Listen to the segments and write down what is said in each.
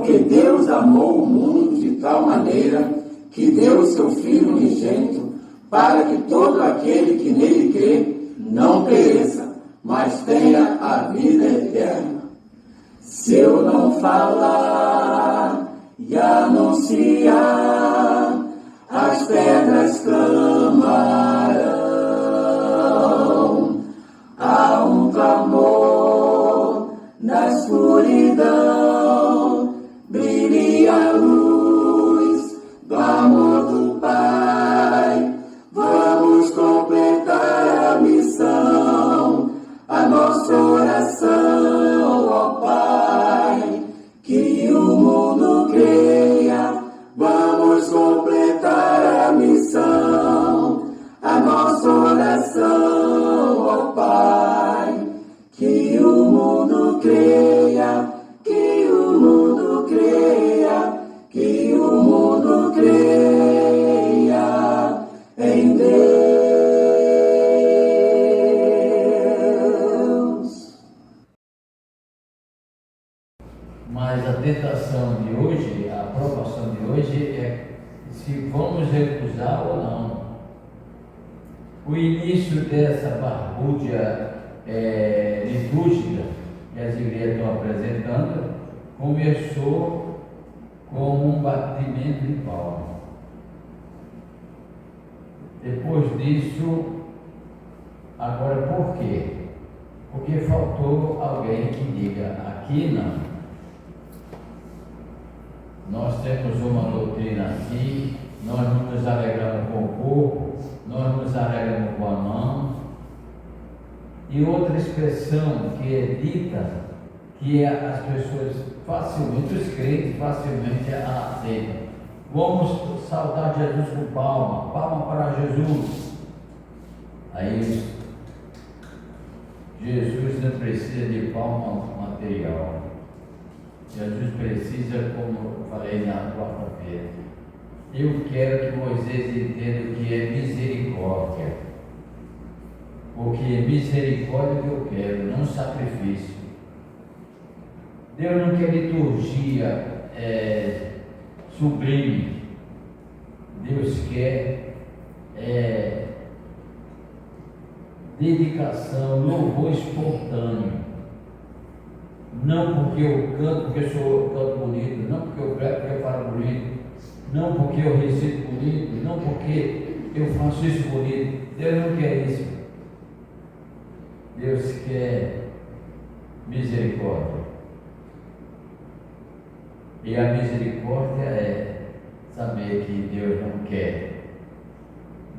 Porque Deus amou o mundo de tal maneira que deu o seu Filho unigênito, para que todo aquele que nele crê não pereça, mas tenha a vida eterna. Se eu não falar e anunciar, as pedras clamarão. Há um clamor na escuridão, brilhe a luz do amor do Pai. Vamos completar a missão, a nossa oração, ó Pai, que o mundo creia. Vamos completar a missão, a nossa oração, ó Pai, que o mundo creia, que o mundo creia, que o mundo creia em Deus. Mas a tentação de hoje, a provação de hoje é se vamos recusar ou não. O início dessa barbúdia litúrgica que as igrejas estão apresentando começou com um batimento de palma. Depois disso, agora por quê? Porque faltou alguém que diga, aqui não. Nós temos uma doutrina aqui, nós não nos alegramos com o corpo, nós nos alegramos com a mão. E outra expressão que é dita, que as pessoas facilmente, os crentes facilmente aceitam. Vamos saudar Jesus com palma, palma para Jesus. Aí Jesus não precisa de palma material. Jesus precisa, como eu falei na quarta-feira, eu quero que Moisés entenda o que é misericórdia. Porque é misericórdia que eu quero, não sacrifício. Deus não quer liturgia sublime. Deus quer dedicação, louvor espontâneo. Não porque eu canto, porque eu canto bonito, não porque eu prego, porque eu falo bonito, não porque eu recito bonito, não porque eu faço isso bonito. Deus não quer isso. Deus quer misericórdia. E a misericórdia é saber que Deus não quer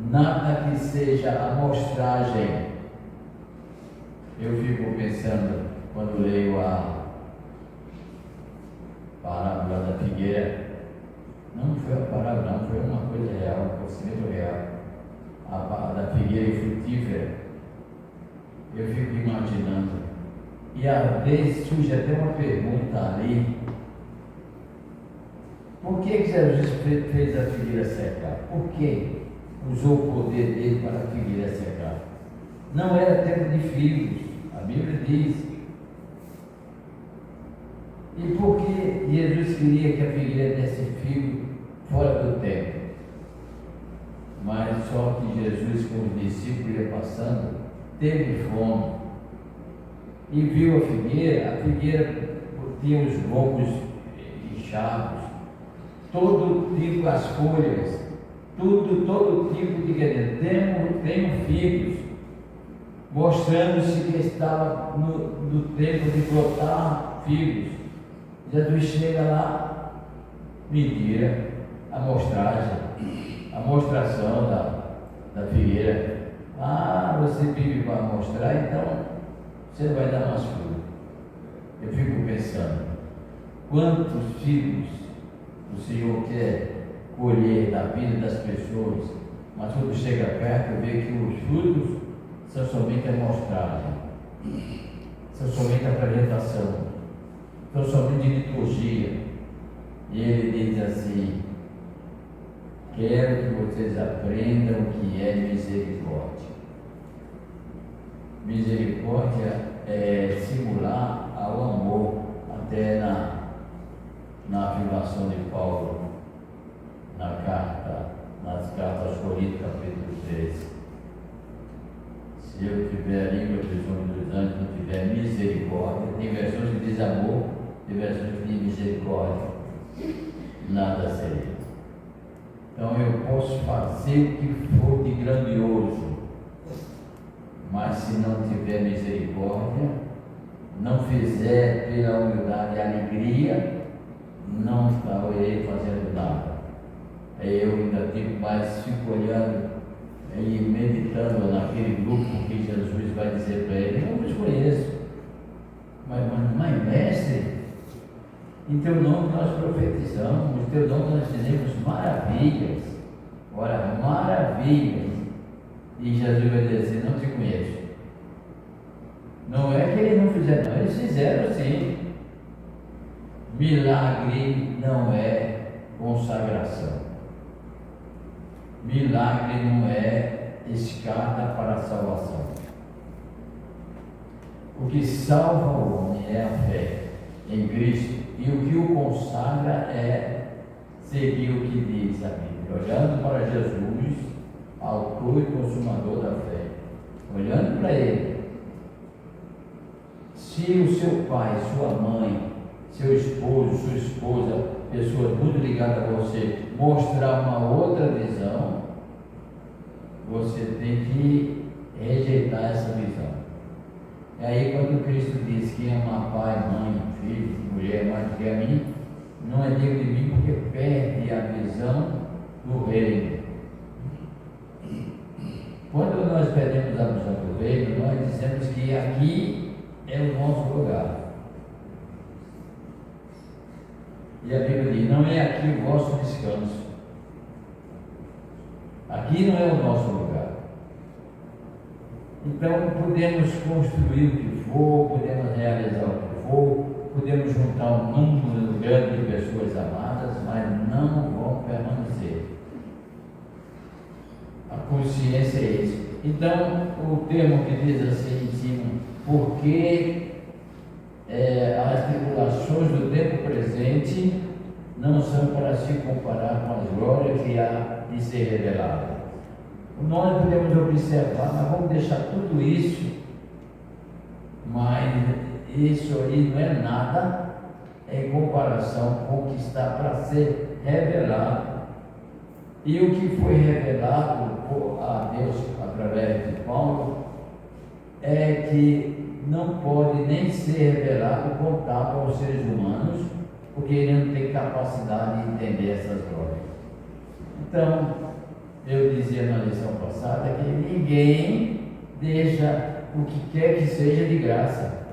nada que seja amostragem. Eu fico pensando, quando leio a parábola da figueira, não foi a parábola, não, foi uma coisa real, um conhecimento real, a da figueira frutífera. Eu fico imaginando, e às vezes surge até uma pergunta ali: por que Jesus fez a figueira secar? Por que usou o poder dele para a figueira secar? Não era tempo de figos, a Bíblia diz. E por que Jesus queria que a figueira desse figo fora do tempo? Mas só que Jesus, com os discípulos, ia passando, teve fome e viu a figueira tinha os gomos inchados, todo tipo, as folhas, todo tipo de tem figos, mostrando-se que estava no tempo de brotar figos. Jesus chega lá, mentira, a mostração da figueira. Ah, você vive para mostrar, então você vai dar mais fruto. Eu fico pensando, quantos figos o Senhor quer colher na vida das pessoas, mas quando chega perto vê que os frutos são somente a mostragem, são somente a apresentação, são somente liturgia. E ele diz assim: quero que vocês aprendam o que é misericórdia. Misericórdia é simular ao amor, até na afirmação de Paulo, nas cartas aos Coríntios, capítulo 13. Se eu tiver a língua dos homens dos anjos, não tiver misericórdia, tem versões que diz amor, tem versões que diz misericórdia, nada seria. Então eu posso fazer o que for de grandioso, mas se não tiver misericórdia, não fizer pela humildade e alegria, não estarei fazendo nada. Eu ainda fico mais, fico olhando e meditando naquele grupo que Jesus vai dizer para ele: eu não os conheço, mas mestre, em teu nome nós profetizamos, em teu nome nós fizemos maravilhas. Ora, maravilhas. E Jesus vai dizer: não te conheço. Não é que eles não fizeram, não, eles fizeram sim. Milagre não é consagração. Milagre não é escada para a salvação. O que salva o homem é a fé em Cristo, e o que o consagra é seguir o que diz a Bíblia, olhando para Jesus, autor e consumador da fé, olhando para Ele. Se o seu pai, sua mãe, seu esposo, sua esposa, pessoas muito ligadas a você, mostrar uma outra visão, você tem que rejeitar essa visão. E aí, quando Cristo diz que ama pai, mãe, filho, mulher mais do que a mim, não é digno de mim, porque perde a visão do reino. Quando nós perdemos a visão do reino, nós dizemos que aqui é o nosso lugar. E a Bíblia diz: não é aqui o vosso descanso. Aqui não é o nosso lugar. Então podemos construir o que for, podemos realizar o que for, podemos juntar um número grande de pessoas amadas, mas não vão permanecer. A consciência é isso. Então, o termo que diz assim em cima: porque as tribulações do tempo presente não são para se comparar com as glórias que há de ser revelada. Nós podemos observar, mas vamos deixar tudo isso, mas isso aí não é nada em comparação com o que está para ser revelado. E o que foi revelado a Deus através de Paulo é que não pode nem ser revelado contábil aos seres humanos, porque ele não tem capacidade de entender essas glórias. Então, eu dizia na lição passada que ninguém deixa o que quer que seja de graça.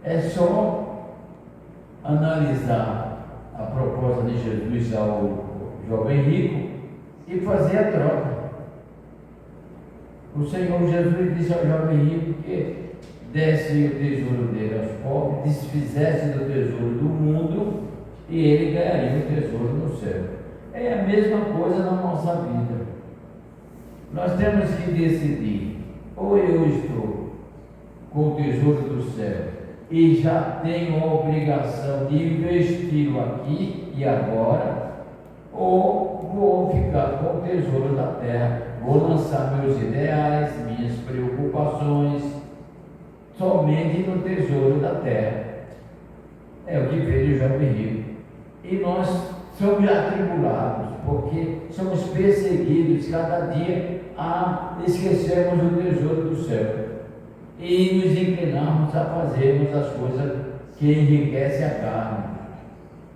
É só analisar a proposta de Jesus ao jovem rico e fazer a troca. O Senhor Jesus disse ao jovem rico que desse o tesouro dele aos pobres, desfizesse do tesouro do mundo, e ele ganharia o tesouro no céu. É a mesma coisa na nossa vida. Nós temos que decidir: ou eu estou com o tesouro do céu e já tenho a obrigação de investi-lo aqui e agora, ou vou ficar com o tesouro da terra, vou lançar meus ideais, minhas preocupações somente no tesouro da terra. É o que fez o jovem rico. E nós somos atribulados, porque somos perseguidos cada dia a esquecermos o tesouro do céu e nos inclinarmos a fazermos as coisas que enriquecem a carne.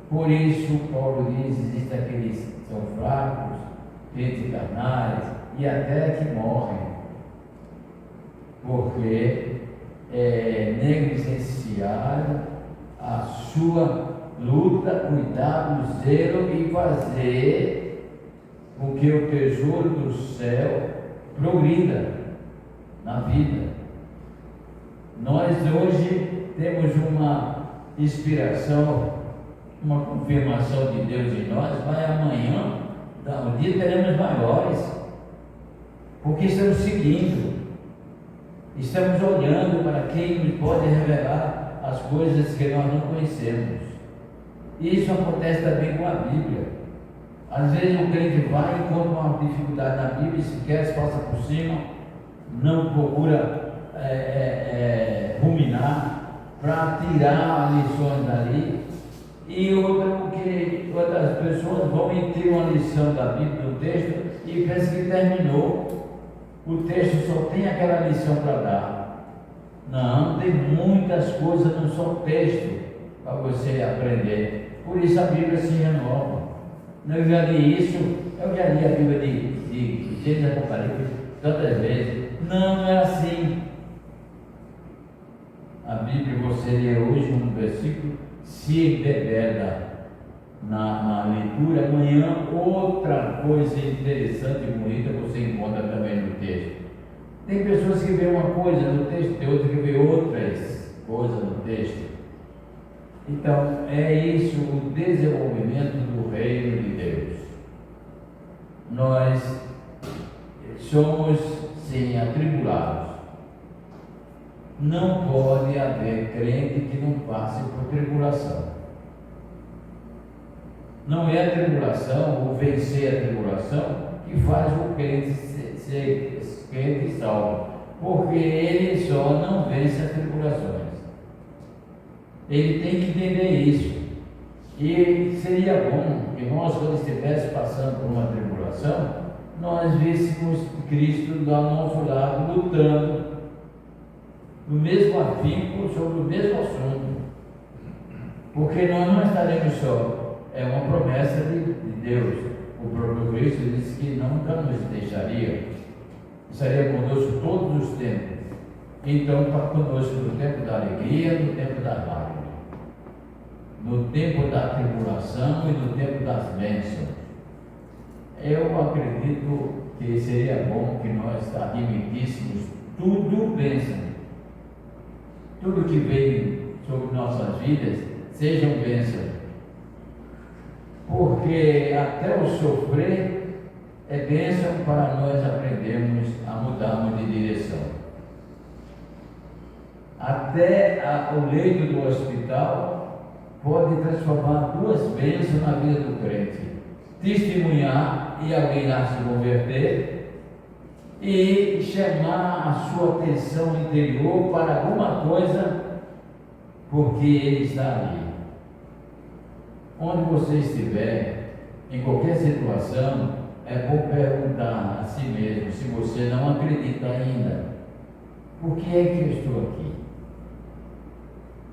Por isso, Paulo diz: existem aqueles que são fracos, crentes carnais e até que morrem, porque negligenciaram a sua luta, cuidado, zelo e fazer com que o tesouro do céu progrida na vida. Nós hoje temos uma inspiração, uma confirmação de Deus em nós, mas amanhã, um dia teremos maiores, porque estamos seguindo, estamos olhando para quem nos pode revelar as coisas que nós não conhecemos. E isso acontece também com a Bíblia. Às vezes o crente vai e encontra uma dificuldade na Bíblia, esquece, passa por cima, não procura ruminar para tirar lições dali. E outras pessoas vão e tiram uma lição da Bíblia, do texto, e pensam que terminou. O texto só tem aquela lição para dar. Não, tem muitas coisas no só texto para você aprender. Por isso a Bíblia se renova. Eu já li isso, eu já li a Bíblia de Gênesis e Apocalipse tantas vezes. Não é assim. A Bíblia, você lê hoje um versículo, se embebeda na leitura, amanhã outra coisa interessante e bonita você encontra também no texto. Tem pessoas que veem uma coisa no texto, tem outras que veem outras coisas no texto. Então, é isso o desenvolvimento do reino de Deus. Nós somos, sim, atribulados. Não pode haver crente que não passe por tribulação. Não é a tribulação, ou vencer a tribulação, que faz o crente ser crente salvo. Porque ele só não vence as tribulações. Ele tem que entender isso. E seria bom que nós, quando estivéssemos passando por uma tribulação, nós víssemos Cristo do nosso lado, lutando no mesmo afinco, sobre o mesmo assunto. Porque nós não estaremos só. É uma promessa de Deus. O próprio Cristo disse que nunca nos deixaria. Estaria conosco todos os tempos. Então, está conosco no tempo da alegria, no tempo da lágrima, no tempo da tribulação e no tempo das bênçãos. Eu acredito que seria bom que nós admitíssemos tudo bênção. Tudo que vem sobre nossas vidas sejam bênçãos. Porque até o sofrer é bênção para nós aprendermos a mudarmos de direção. Até o leito do hospital pode transformar duas bênçãos na vida do crente: testemunhar e alguém lá se converter, e chamar a sua atenção interior para alguma coisa, porque ele está ali. Onde você estiver, em qualquer situação, é bom perguntar a si mesmo, se você não acredita ainda: por que é que eu estou aqui?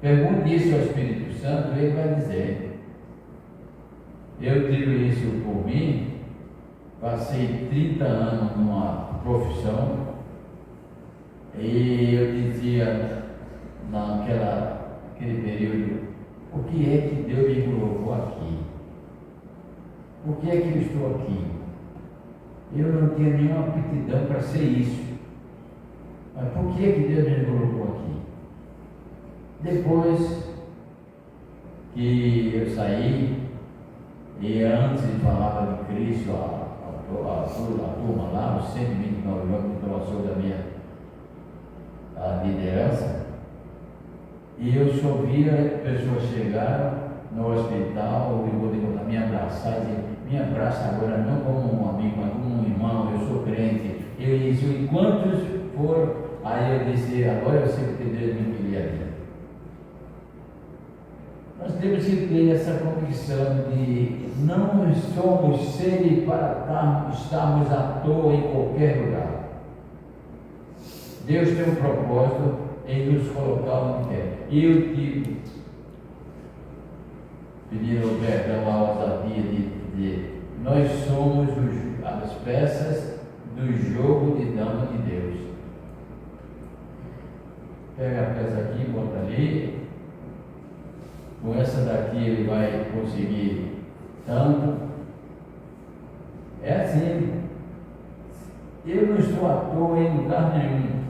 Pergunte isso ao Espírito Santo e ele vai dizer. Eu digo isso por mim. Passei 30 anos numa profissão e eu dizia naquele período: por que é que Deus me colocou aqui? Por que é que eu estou aqui? Eu não tinha nenhuma aptidão para ser isso. Mas por que é que Deus me colocou aqui? Depois que eu saí, e antes falava de Cristo, a turma lá, os 129 anos que estava sob a minha liderança, e eu só via pessoas chegarem no hospital, eu vou dizer, me abraçar, e dizer: me abraça agora não como um amigo, mas como um irmão, eu sou crente. Eu disse: e quantos foram? Aí eu disse: agora eu sei que Deus me queria ali. Nós temos que ter essa convicção de não somos seres para estarmos à toa em qualquer lugar. Deus tem um propósito em nos colocar onde quer. E eu digo, pedindo perdão à ousadia de dizer: nós somos as peças do jogo de dama de Deus. Pega a peça aqui, bota ali. Com essa daqui ele vai conseguir tanto. É assim. Eu não estou à toa em lugar nenhum.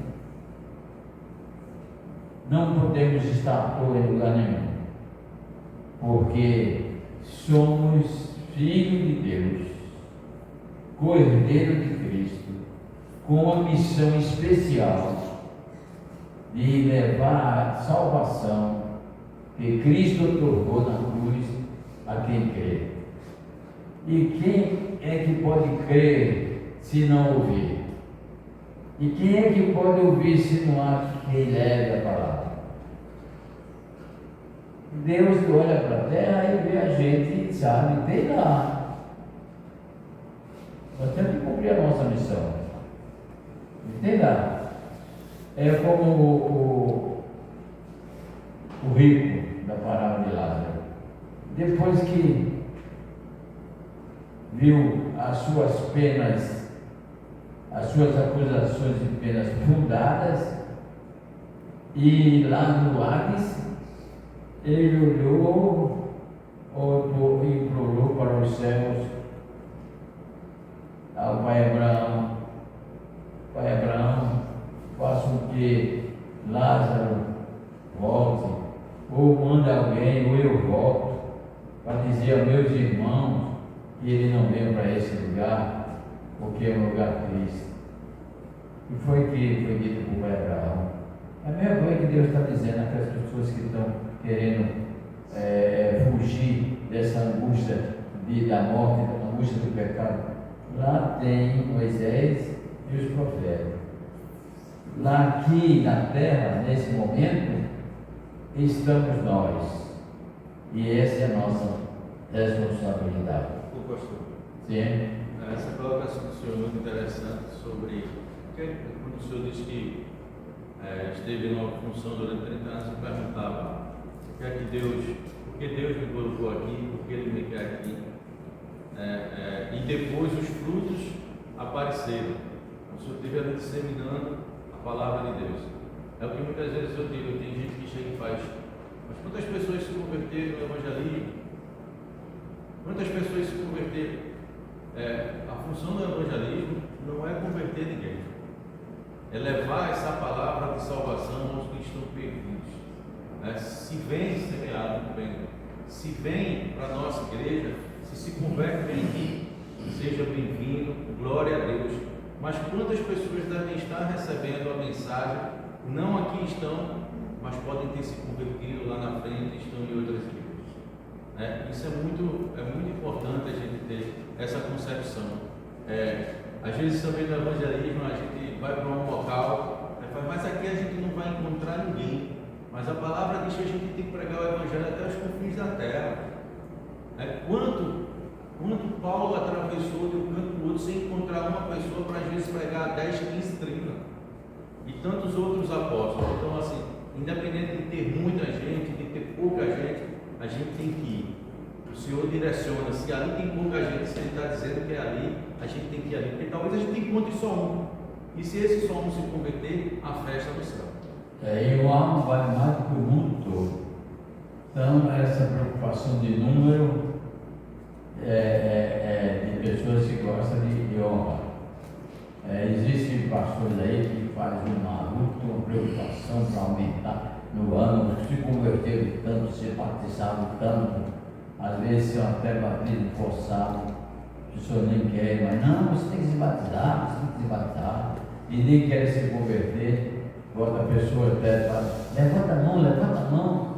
Não podemos estar à toa em lugar nenhum. Porque somos filhos de Deus, Cordeiro de Cristo, com uma missão especial de levar a salvação que Cristo otorgou na cruz a quem crê. E quem é que pode crer se não ouvir? E quem é que pode ouvir se não há quem leve a palavra? Deus olha para a terra e vê a gente, sabe, tem lá. Nós temos que cumprir a nossa missão. Tem lá. É como o rico da parábola de Lázaro. Depois que viu as suas penas, as suas acusações de penas fundadas, e lá no Hades, ele olhou e implorou para os céus ao pai Abraão: Pai Abraão, faça com que Lázaro volte, ou manda alguém, ou eu volto, para dizer aos meus irmãos que ele não venha para esse lugar, porque é um lugar triste. E foi que foi dito para o pai Abraão. É a mesma coisa que Deus está dizendo àquelas pessoas que estão querendo fugir dessa angústia da morte, da angústia do pecado. Lá tem Moisés e os profetas. Lá aqui na terra, nesse momento, estamos nós. E essa é a nossa responsabilidade. O pastor. Sim. Essa colocação do senhor é muito interessante sobre quando o senhor disse que esteve numa função durante 30 anos e perguntava o que é que Deus, por que Deus me colocou aqui, por que Ele me quer aqui, e depois os frutos apareceram. O senhor esteve ali disseminando a palavra de Deus. É o que muitas vezes eu digo, tem gente que chega e faz: mas quantas pessoas se converteram no evangelismo? Quantas pessoas se converteram? A função do evangelismo não é converter ninguém, é levar essa palavra de salvação aos que estão perdidos. Se vem semeado, bem, se vem para a nossa igreja, se converte, vem aqui, seja bem-vindo, glória a Deus. Mas quantas pessoas devem estar recebendo a mensagem, não aqui estão, mas podem ter se convertido lá na frente, estão em outras igrejas. Isso é muito importante a gente ter essa concepção. Às vezes também no evangelismo a gente vai para um local, mas aqui a gente não vai encontrar ninguém. Mas a palavra diz que a gente tem que pregar o evangelho até os confins da terra. Quanto Paulo atravessou de um canto para o outro sem encontrar uma pessoa para às vezes pregar 10, 15, 30. E tantos outros apóstolos. Então, assim, independente de ter muita gente, de ter pouca gente, a gente tem que ir. O Senhor direciona. Se ali tem pouca gente, se Ele está dizendo que é ali, a gente tem que ir ali. Porque talvez a gente encontre só um. E se esse só um se converter, a festa no céu. E o alma vale mais do que o mundo todo. Então, essa preocupação de número de pessoas que gostam de honra. Existem pastores aí que fazem uma luta, uma preocupação para aumentar no ano, se converteram tanto, se batizaram tanto, às vezes são até batidos forçados, o senhor nem quer, mas não, você tem que se batizar, você tem que se batizar, e nem quer se converter. Bota a pessoa até fala: levanta a mão,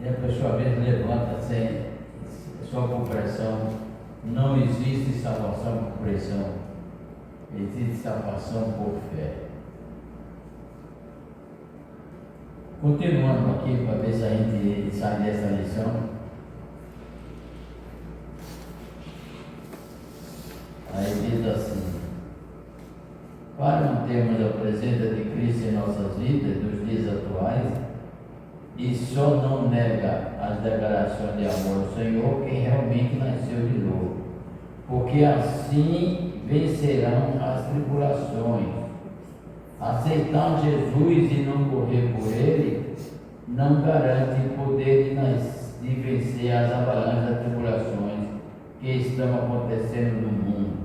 e a pessoa às vezes levanta só com pressão. Não existe salvação por pressão, existe salvação por fé. Continuando aqui para ver se a gente sai dessa lição. Aí diz assim: para mantermos a presença de Cristo em nossas vidas, nos dias atuais, e só não nega as declarações de amor ao Senhor quem realmente nasceu de novo, porque assim vencerão as tribulações. Aceitar Jesus e não morrer por Ele não garante o poder de vencer as avalanches das tribulações que estão acontecendo no mundo.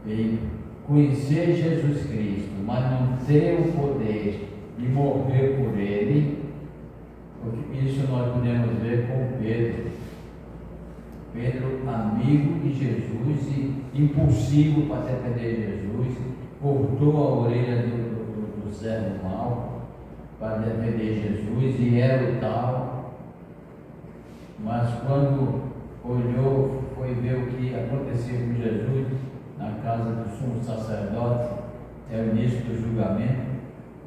E conhecer Jesus Cristo, mas não ter o poder de morrer por Ele, isso nós podemos ver com Pedro. Pedro, amigo de Jesus e impulsivo para defender Jesus, cortou a orelha do servo mau para defender Jesus, e era o tal mas quando olhou, foi ver o que acontecia com Jesus na casa do sumo sacerdote, é o início do julgamento.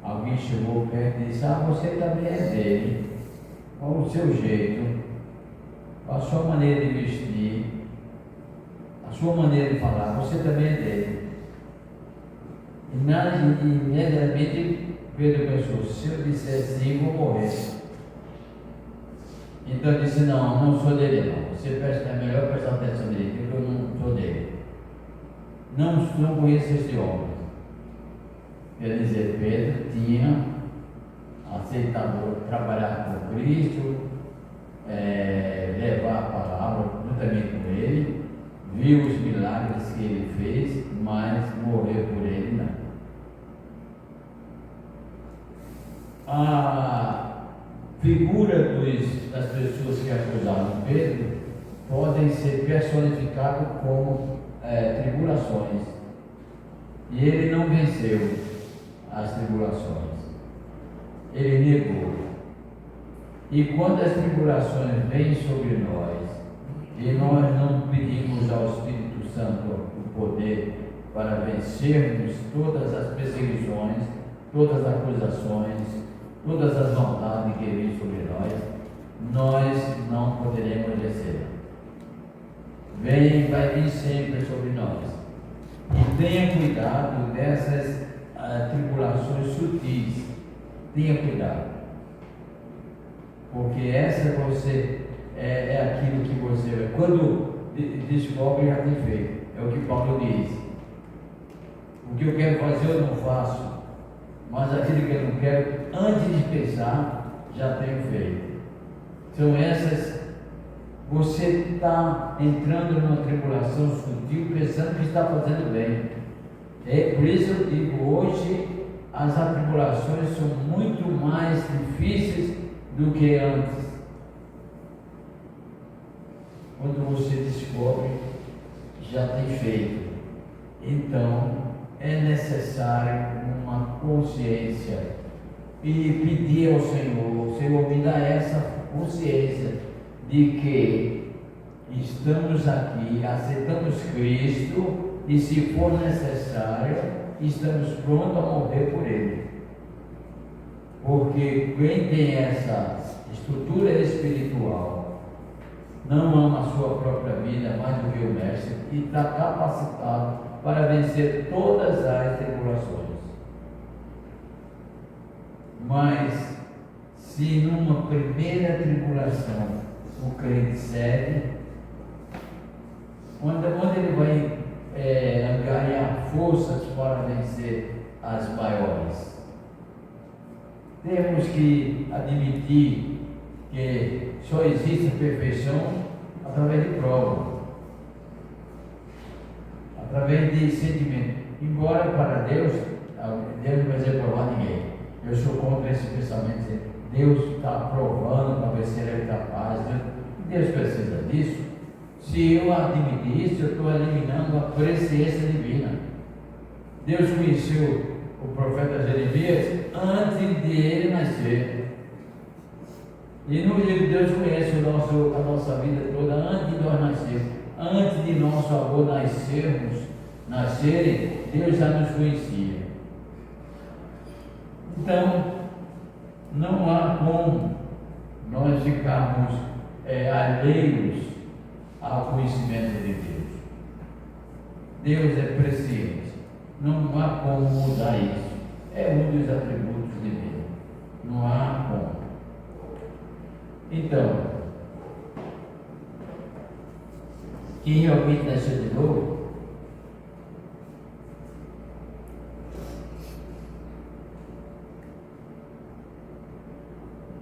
Alguém chegou perto e disse: você também é dele, olha o seu jeito, a sua maneira de vestir, a sua maneira de falar, você também é dele. E imediatamente Pedro pensou: se eu disser sim, vou morrer. Então disse: não sou dele não. Você é melhor prestar atenção nele, porque eu não sou dele. Não conheço esse homem. Quer dizer, Pedro tinha aceitado trabalhar com Cristo, levar a palavra juntamente com ele, viu os milagres que ele fez, mas morrer por ele não. A figura das pessoas que acusaram Pedro podem ser personificadas como tribulações, e ele não venceu as tribulações, ele negou. E quando as tribulações vêm sobre nós e nós não pedimos ao Espírito Santo o poder para vencermos todas as perseguições, todas as acusações, todas as maldades que vêm sobre nós não poderemos vencer. Vai vir sempre sobre nós. E tenha cuidado dessas tribulações sutis. Tenha cuidado. Porque essa é aquilo que você, quando descobre, já tem feito. É o que Paulo diz. O que eu quero fazer eu não faço, mas aquilo que eu não quero, antes de pensar, já tenho feito. São essas. Você está entrando numa tribulação sutil pensando que está fazendo bem. Por isso eu digo, hoje as atribulações são muito mais difíceis do que antes. Quando você descobre, já tem feito. Então é necessário uma consciência e pedir ao Senhor me dá essa consciência de que estamos aqui, aceitamos Cristo e, se for necessário, estamos prontos a morrer por Ele. Porque quem tem essa estrutura espiritual não ama a sua própria vida mais do que o Mestre e está capacitado para vencer todas as tribulações. Mas, se numa primeira tribulação o crente segue, onde ele vai ganhar forças para vencer as maiores. Temos que admitir que só existe a perfeição através de prova, através de sentimento. Embora para Deus não vai ser provar ninguém. Eu sou contra esse pensamento. Deus está provando para ver se ele é capaz. Deus precisa disso. Se eu admitir isso, eu estou eliminando a presciência divina. Deus conheceu o profeta Jeremias antes de ele nascer. E no livro Deus conhece a nossa vida toda antes de nós nascermos. Antes de nosso avô nascerem, Deus já nos conhecia. Então, não há como nós ficarmos alheios ao conhecimento de Deus. Deus é presciente. Não há como mudar isso. É um dos atributos de Deus. Não há como. Então, quem realmente nasceu de novo,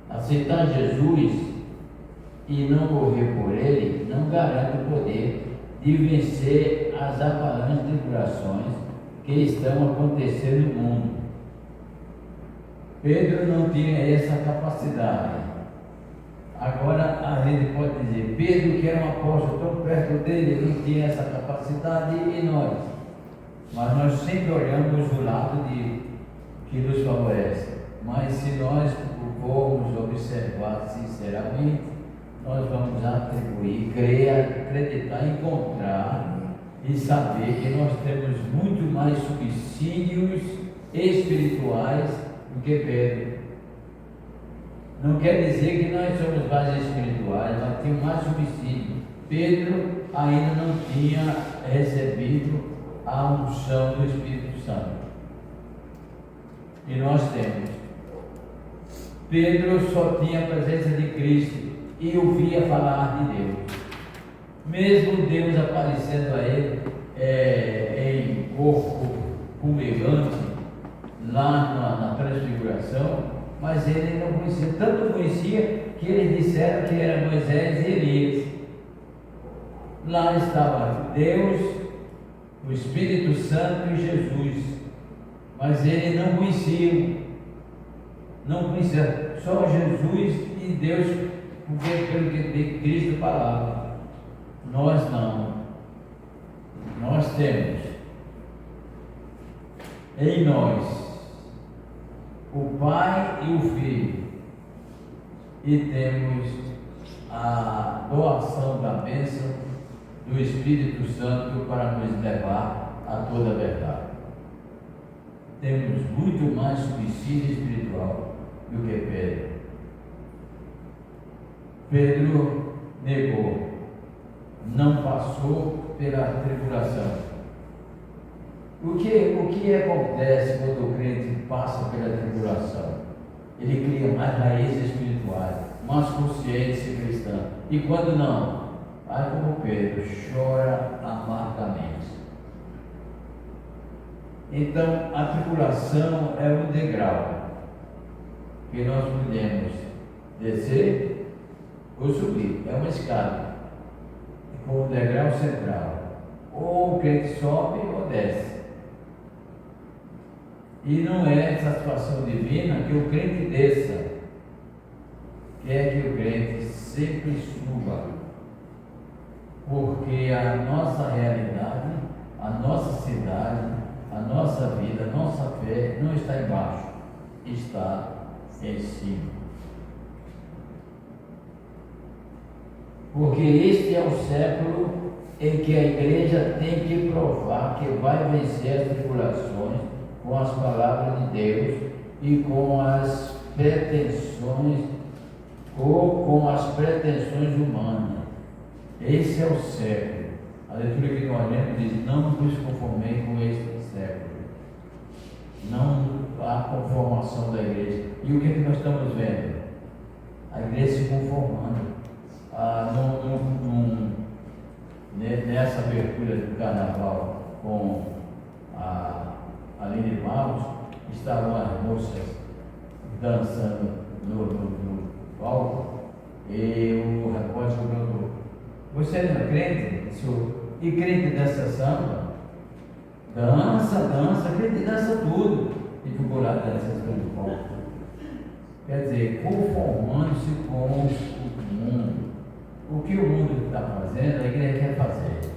aceitar Jesus e não morrer por Ele não garante o poder de vencer as aparentes tribulações que estão acontecendo no mundo. Pedro não tinha essa capacidade. Agora a gente pode dizer, Pedro, que era um apóstolo tão perto dele, não tinha essa capacidade, e nós? Mas nós sempre olhamos o lado que nos favorece. Mas se nós formos observar sinceramente, nós vamos atribuir, crer, acreditar, encontrar e saber que nós temos muito mais subsídios espirituais do que Pedro. Não quer dizer que nós somos mais espirituais, nós temos mais subsídio. Pedro ainda não tinha recebido a unção do Espírito Santo. E nós temos. Pedro só tinha a presença de Cristo e ouvia falar de Deus. Mesmo Deus aparecendo a ele em corpo fumegante, lá na transfiguração, mas ele não conhecia, tanto conhecia que eles disseram que era Moisés e Elias. Lá estava Deus, o Espírito Santo e Jesus, mas ele não conhecia, só Jesus e Deus, pelo que Cristo falava. Nós não, nós temos em nós o Pai e o Filho, e temos a doação da bênção do Espírito Santo para nos levar a toda a verdade. Temos muito mais subsídio espiritual do que Pedro. Pedro negou, não passou pela tribulação. O que acontece quando o crente passa pela tribulação? Ele cria mais raízes espirituais, mais consciência cristã. E quando não? Aí, como Pedro, chora amargamente. Então, a tribulação é um degrau que nós podemos descer ou subir. É uma escada com um degrau central. Ou o crente sobe ou desce. E não é satisfação divina que o crente desça, quer que o crente sempre suba, porque a nossa realidade, a nossa cidade, a nossa vida, a nossa fé não está embaixo, está em cima. Porque este é o século em que a igreja tem que provar que vai vencer as tribulações com as palavras de Deus e com as pretensões humanas. Esse é o século. A leitura que nós lemos diz: não vos conformei com este século. Não há conformação da igreja. E o que nós estamos vendo? A igreja se conformando. Nessa abertura do carnaval com a Aline Barros, estavam as moças dançando no palco, e o repórter perguntou: você não é crente? E crente dança samba? Dança, crente dança tudo. E ficou lá dançando no palco. Quer dizer, conformando-se com o mundo. O que o mundo está fazendo, a igreja quer fazer.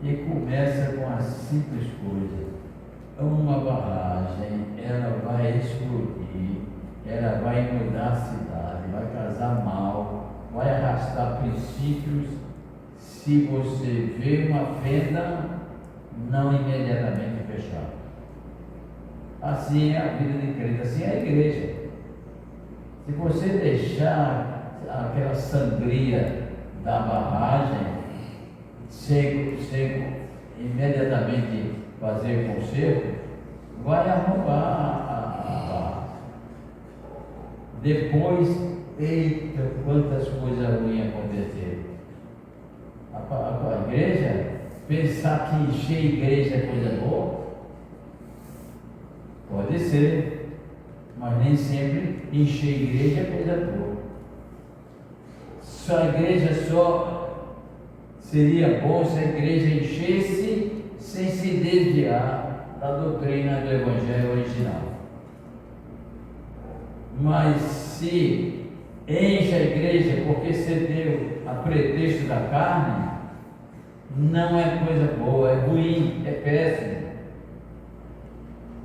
E começa com as simples coisas. Uma barragem, ela vai explodir, ela vai mudar a cidade, vai casar mal, vai arrastar princípios. Se você vê uma fenda, não imediatamente fechar. Assim é a vida de crente, assim é a igreja. Se você deixar aquela sangria da barragem sem imediatamente fazer conserto, vai arrombar a barra. Depois, eita, quantas coisas ruins aconteceram. A igreja, pensar que encher a igreja é coisa boa, pode ser, mas nem sempre encher a igreja é coisa boa. A igreja só seria bom se a igreja enchesse sem se desviar da doutrina do Evangelho original. Mas se enche a igreja porque cedeu a pretexto da carne, não é coisa boa, é ruim, é péssimo.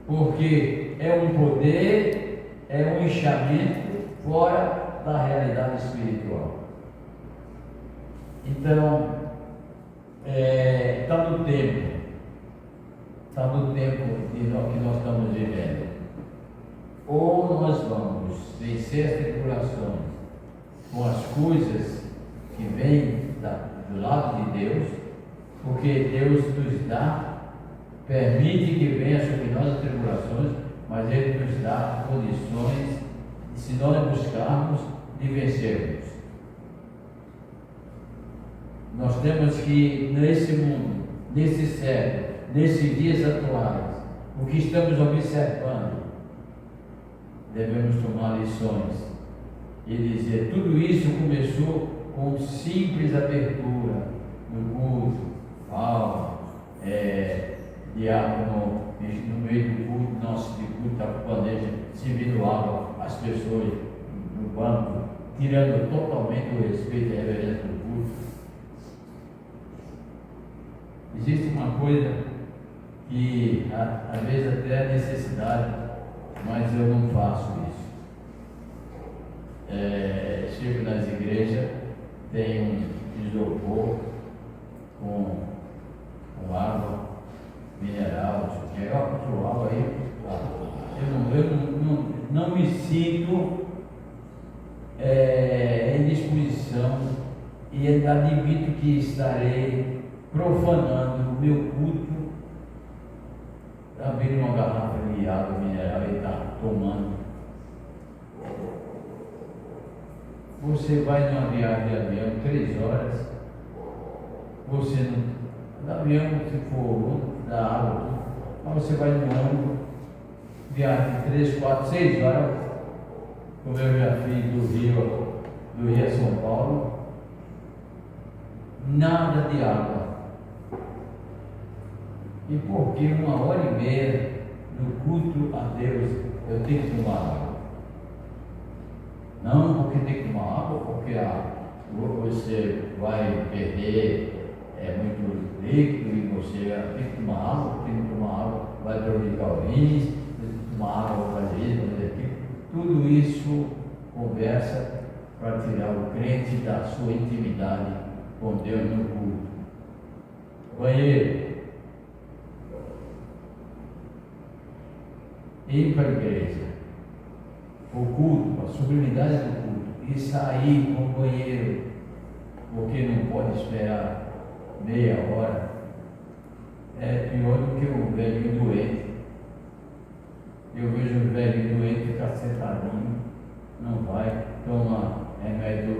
Porque é um poder, é um inchamento fora da realidade espiritual. Então, está no tempo que nós estamos vivendo. Ou nós vamos vencer as tribulações com as coisas que vêm do lado de Deus, porque Deus nos dá, permite que venha sobre nós as tribulações, mas Ele nos dá condições, se nós buscarmos, de vencermos. Nós temos que, nesse mundo, nesse século, nesses dias atuais, o que estamos observando, devemos tomar lições e dizer: tudo isso começou com simples abertura no culto, Paulo, diácono, no meio do culto, nosso de culto, está planeja, servindo água às pessoas no banco, tirando totalmente o respeito e a reverência do culto. Existe uma coisa que às vezes até é necessidade, mas eu não faço isso. Chego nas igrejas, tem um isopor com água mineral, eu água aí, eu não me sinto em disposição e admito que estarei profanando o meu culto, abrindo uma garrafa de água mineral e está tomando. Você vai numa viagem de avião 3 horas, você no avião, se for da água, mas você vai no ônibus, viagem de 3, 4, 6 horas, como eu já fiz do Rio a São Paulo, nada de água. E porque 1h30 no culto a Deus eu tenho que tomar água? Não porque tem que tomar água, porque você vai perder muito líquido e você tem que tomar água, porque não tomar água vai prejudicar o rins, tem que tomar água vai fazer isso, vai fazer aquilo. Tudo isso conversa para tirar o crente da sua intimidade com Deus no culto. Banheiro. Ir para a igreja, o culto, a sublimidade do culto, e sair com o banheiro, porque não pode esperar meia hora, é pior do que o velho doente. Eu vejo o velho doente ficar sentadinho, não vai, toma remédio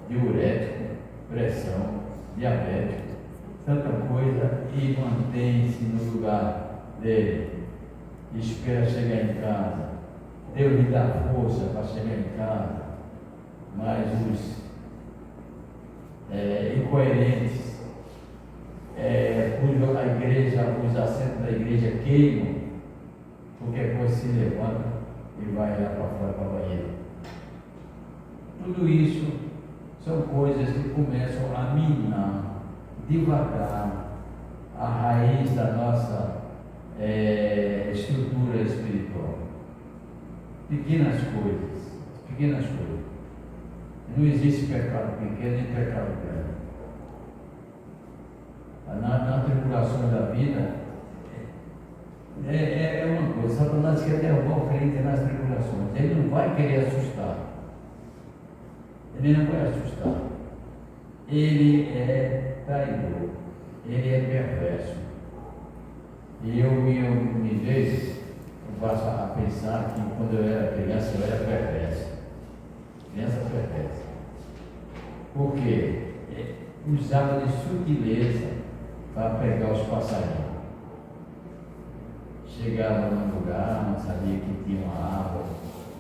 diurético, pressão, diabético, tanta coisa, e mantém-se no lugar dele. Espera chegar em casa, Deus lhe dá força para chegar em casa, mas os incoerentes, a igreja, os assentos da igreja queimam, qualquer coisa se levanta e vai lá para fora para o banheiro. Tudo isso são coisas que começam a minar devagar a raiz da nossa estrutura espiritual. Pequenas coisas. Não existe pecado pequeno nem pecado grande. Na tribulação da vida é uma coisa. Satanás quer derrubar o crente nas tribulações. Ele não vai querer assustar. Ele não vai assustar. Ele é traidor. Ele é perverso. E eu me vejo, eu passo a pensar que quando eu era criança, eu era perverso. Criança perversa. Porque usava de sutileza para pegar os passarinhos. Chegava num lugar, não sabia que tinha uma água,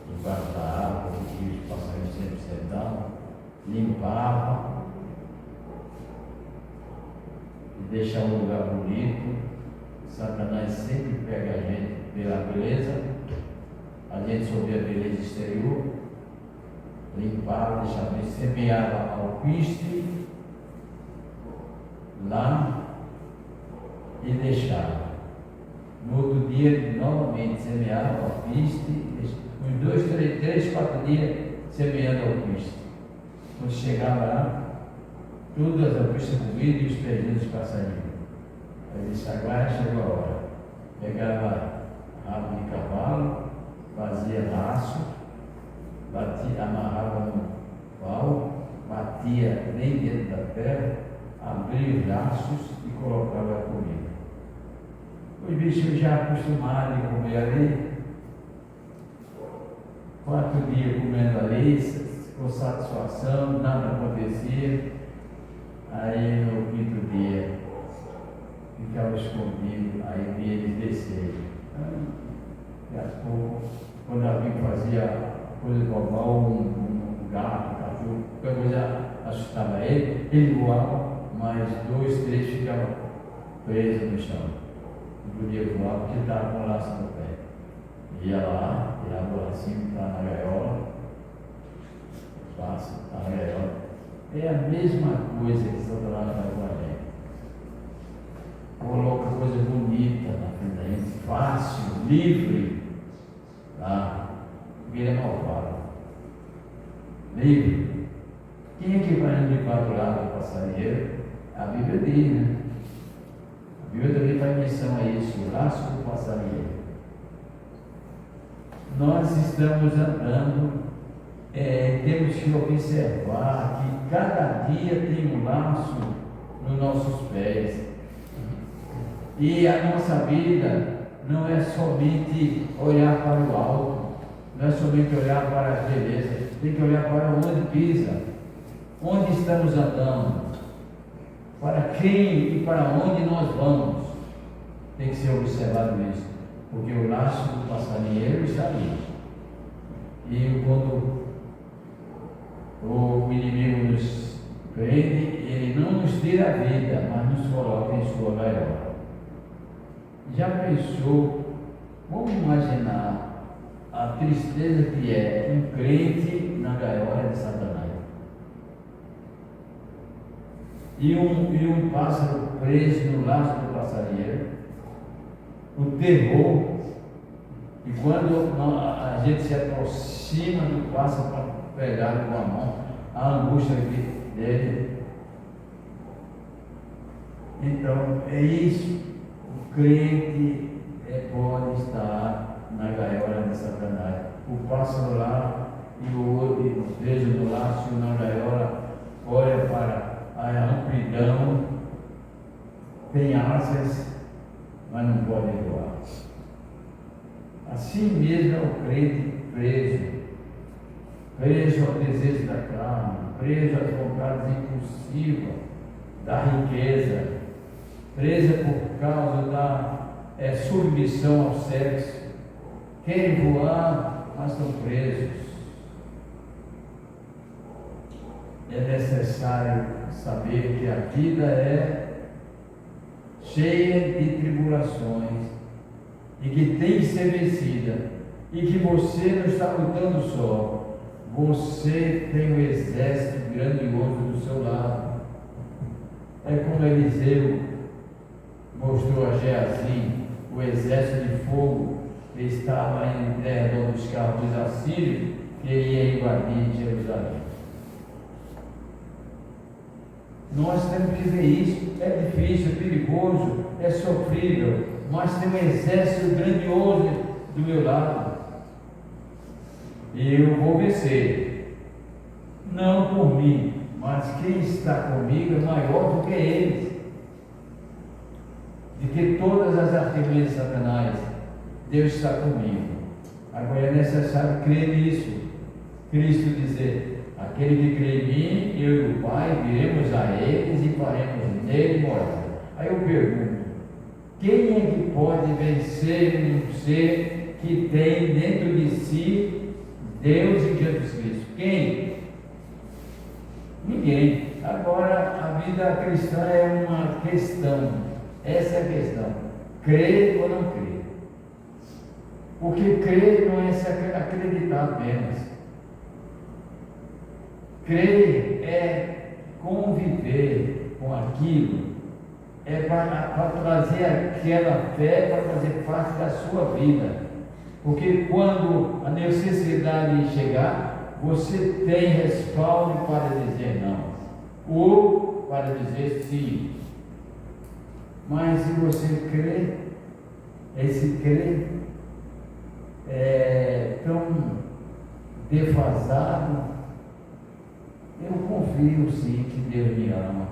debaixo da água, que os passarinhos sempre sentavam, limpava, e deixava um lugar bonito. Satanás sempre pega a gente pela beleza, a gente sobre a beleza exterior, limpava, deixava, semeava alpiste lá e deixava. No outro dia, novamente, semeava alpiste, uns 2, 3, 4 dias semeando alpiste. Quando chegava lá, todas as ovelhas comidas e os perdidos passarinhos. Ele disse, agora chegou a hora. Pegava rabo de cavalo, fazia laço, batia, amarrava no pau, batia bem dentro da terra, abria os laços e colocava a comida. Os bichos já acostumados a comer ali, 4 dias comendo ali, com satisfação, nada acontecia. Aí no 5º dia ficava escondido, aí via eles descer. E a pouco, quando alguém fazia coisa normal, um gato, um cachorro, qualquer coisa assustava ele voava, mas 2, 3 ficavam presos no chão. Não podia voar porque estava com o laço no pé. Ia lá, tirava o lacinho, estava na gaiola, laço, estava na gaiola. É a mesma coisa que Satanás faz com a gente. Coloca coisa bonita na frente da gente, fácil, livre, tá? Vira malvado. Livre. Quem é que vai livrar do lado do passarinheiro? A Bíblia diz, né? A Bíblia também faz menção a isso, o laço do passarinheiro. Nós estamos andando, temos que observar que cada dia tem um laço nos nossos pés. E a nossa vida não é somente olhar para o alto, não é somente olhar para a beleza, tem que olhar para onde pisa, onde estamos andando, para quem e para onde nós vamos. Tem que ser observado isso, porque o laço do passarinheiro está ali. E quando o inimigo nos prende, ele não nos tira a vida, mas nos coloca em sua gaiola. Já pensou? Vamos imaginar a tristeza que é um crente na gaiola de Satanás. E um pássaro preso no laço do passarinheiro. O terror. E quando a gente se aproxima do pássaro para pegar com a mão, a angústia dele. Então, é isso. O crente pode estar na gaiola de Satanás. O pássaro lá e o outro preso no laço na gaiola olha para a amplidão, tem asas, mas não pode voar. Assim mesmo é o crente preso ao desejo da carne, preso às vontades impulsivas da riqueza, presa por causa da submissão ao sexo. Querem voar, mas estão presos. É necessário saber que a vida é cheia de tribulações e que tem que ser vencida, e que você não está lutando só, você tem um exército grandioso do seu lado. É como Eliseu mostrou a Geazi, o exército de fogo que estava em derredor dos carros dos assírios, que ia invadir Jerusalém. Nós temos que ver isso. É difícil, é perigoso, é sofrível, mas tem um exército grandioso do meu lado. E eu vou vencer. Não por mim, mas quem está comigo é maior do que eles. De que todas as artimanhas de Satanás, Deus está comigo. Agora é necessário crer nisso. Cristo dizer: aquele que crê em mim, eu e o Pai viremos a eles e faremos nele morada. Aí eu pergunto: quem é que pode vencer um ser que tem dentro de si Deus e Jesus Cristo? Quem? Ninguém. Agora, a vida cristã é uma questão. Essa é a questão: crer ou não crer? Porque crer não é se acreditar apenas. Crer é conviver com aquilo, é para trazer aquela fé, para fazer parte da sua vida. Porque quando a necessidade chegar, você tem respaldo para dizer não. Ou para dizer sim. Mas se você crê, esse crer é tão defasado, eu confio sim que Deus me ama.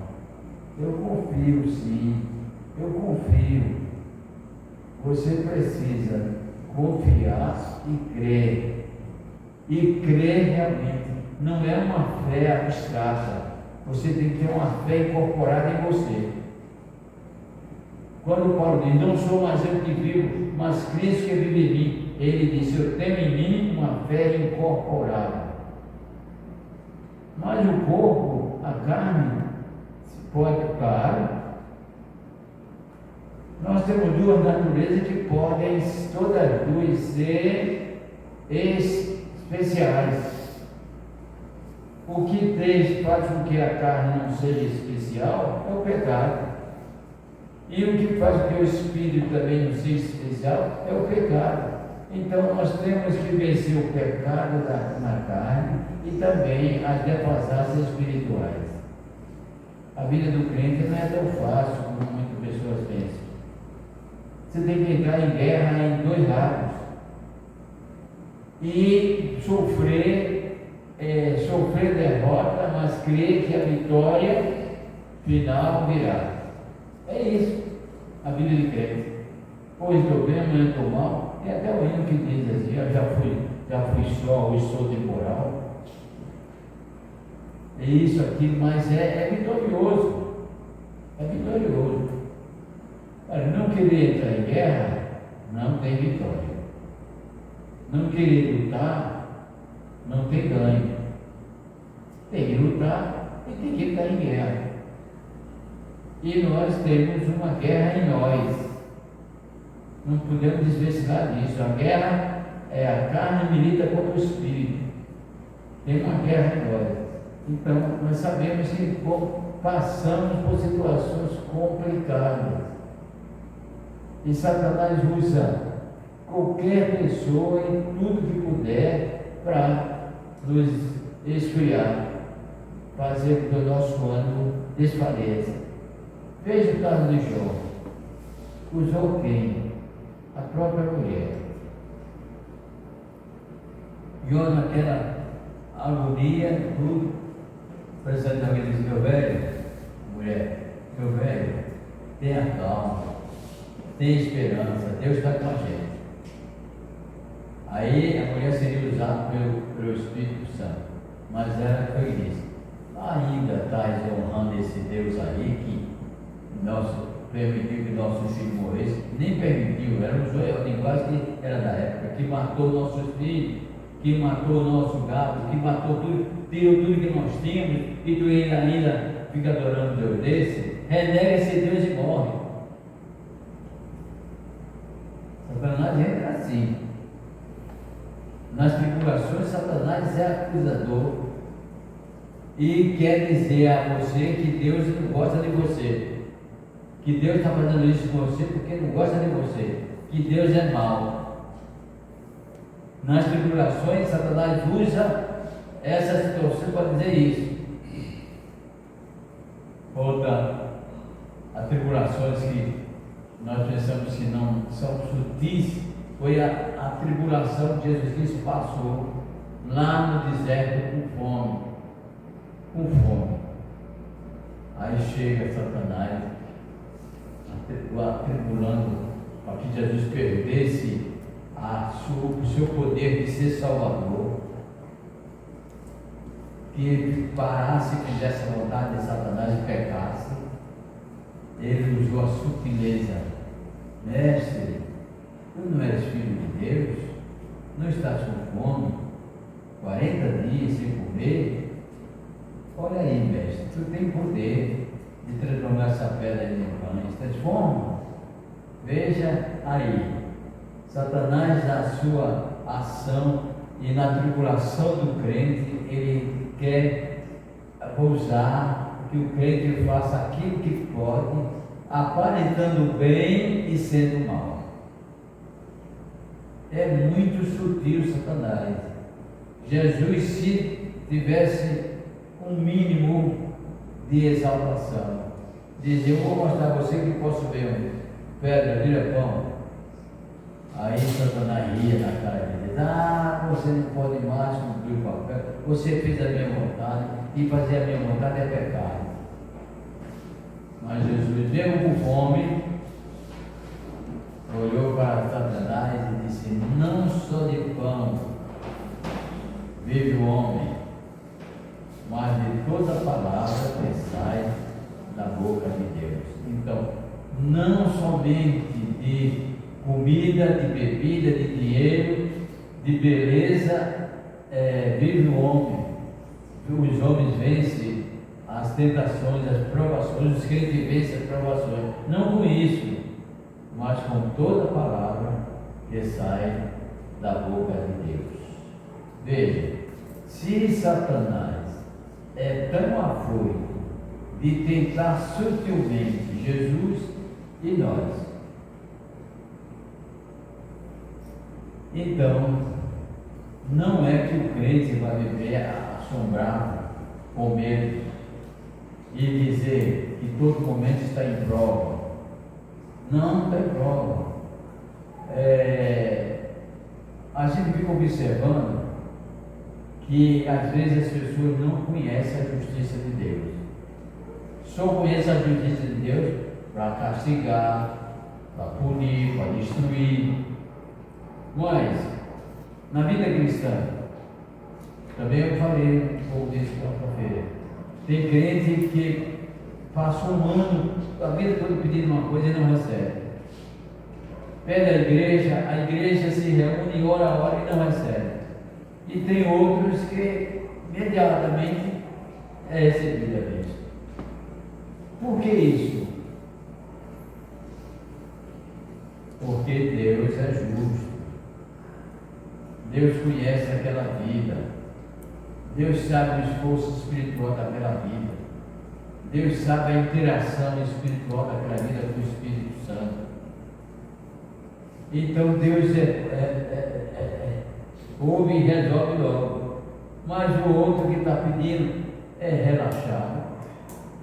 Eu confio sim, eu confio. Você precisa confiar e crer. E crer realmente não é uma fé abstrata. Você tem que ter uma fé incorporada em você. Quando Paulo diz, não sou mais eu que vivo, mas Cristo que vive em mim, ele disse, eu tenho em mim uma fé incorporada. Mas o corpo, a carne, pode, claro, nós temos duas naturezas que podem, todas duas, ser especiais. O que faz com que a carne não seja especial é o pecado. E o que faz com que o espírito também não seja especial é o pecado. Então nós temos que vencer o pecado na carne e também as defasagens espirituais. A vida do crente não é tão fácil como muitas pessoas pensam. Você tem que entrar em guerra em dois lados e sofrer derrota, mas crer que a vitória final virá. É isso, a vida de crente. Hoje estou bem, amanhã estou mal. Tem até o hino que diz assim, eu já fui só, hoje sou temporal. É isso aqui, mas é vitorioso. É vitorioso. Olha, não querer entrar em guerra não tem vitória. Não querer lutar não tem ganho. Tem que lutar e tem que estar em guerra. E nós temos uma guerra em nós. Não podemos desvencilhar disso. A guerra é a carne milita contra o espírito. Tem uma guerra em nós. Então, nós sabemos que passamos por situações complicadas. E Satanás usa qualquer pessoa e tudo que puder para nos esfriar, fazer com que o nosso ânimo desfaleça. Veja o caso de Jó. Usou quem? A própria mulher. Jó, naquela agonia, tudo, precisando de alguém diz, meu velho, mulher, meu velho, tenha calma, tenha esperança, Deus está com a gente. Aí a mulher seria usada pelo Espírito Santo, mas ela foi isso. Ainda estás honrando esse Deus aí que permitiu que nosso filho morresse, nem permitiu, era a linguagem que era da época, que matou nossos filhos, que matou o nosso gado, que matou tudo, tirou tudo que nós tínhamos, e tu ainda fica adorando um Deus desse, renega esse Deus e morre. Satanás entra assim. Nas tribulações, Satanás é acusador e quer dizer a você que Deus não gosta de você, que Deus está fazendo isso com você porque não gosta de você, que Deus é mau. Nas tribulações, Satanás usa essa situação para dizer isso. Outra, as tribulações que nós pensamos que não são sutis, foi a tribulação que Jesus Cristo passou lá no deserto com fome. Com fome. Aí chega Satanás atribulando para que Jesus perdesse o seu poder de ser Salvador, que parasse e fizesse a vontade de Satanás e pecasse. Ele usou a sutileza. Mestre, tu não eres filho de Deus? Não estás com fome? 40 dias sem comer? Olha aí, mestre, tu tem poder de transformar essa pedra em pães. Transforma. Veja aí, Satanás, na sua ação e na tribulação do crente, ele quer usar que o crente faça aquilo que pode, aparentando bem e sendo mal. É muito sutil Satanás. Jesus, se tivesse um mínimo de exaltação. Dizer, eu vou mostrar a você que posso ver pedra, vira pão. Aí Satanás ria na cara dele, você não pode mais cumprir o papel, você fez a minha vontade, e fazer a minha vontade é pecado. Mas Jesus, mesmo com fome, olhou para Satanás e disse, não só de pão vive o homem, mas de toda palavra que sai da boca de Deus. Então, não somente de comida, de bebida, de dinheiro, de beleza, vive o homem. Os homens vencem as tentações, as provações, os crentes vencem as provações. Não com isso, mas com toda palavra que sai da boca de Deus. Veja, se Satanás é tão afoito de tentar sutilmente Jesus e nós, então não é que o crente vai viver assombrado, com medo e dizer que todo momento está em prova. Não está em prova. A gente fica observando que às vezes as pessoas não conhecem a justiça de Deus. Só conhecem a justiça de Deus para castigar, para punir, para destruir. Mas na vida cristã, também eu falei um pouco disso quarta-feira, tem crente que passa um ano, a vida toda pedindo uma coisa e não recebe. Pede a igreja se reúne hora a hora e não recebe. E tem outros que imediatamente é recebida a bênção. Por que isso? Porque Deus é justo. Deus conhece aquela vida. Deus sabe o esforço espiritual daquela vida. Deus sabe a interação espiritual daquela vida com o Espírito Santo. Então Deus ouve e resolve logo. Mas o outro que está pedindo é relaxado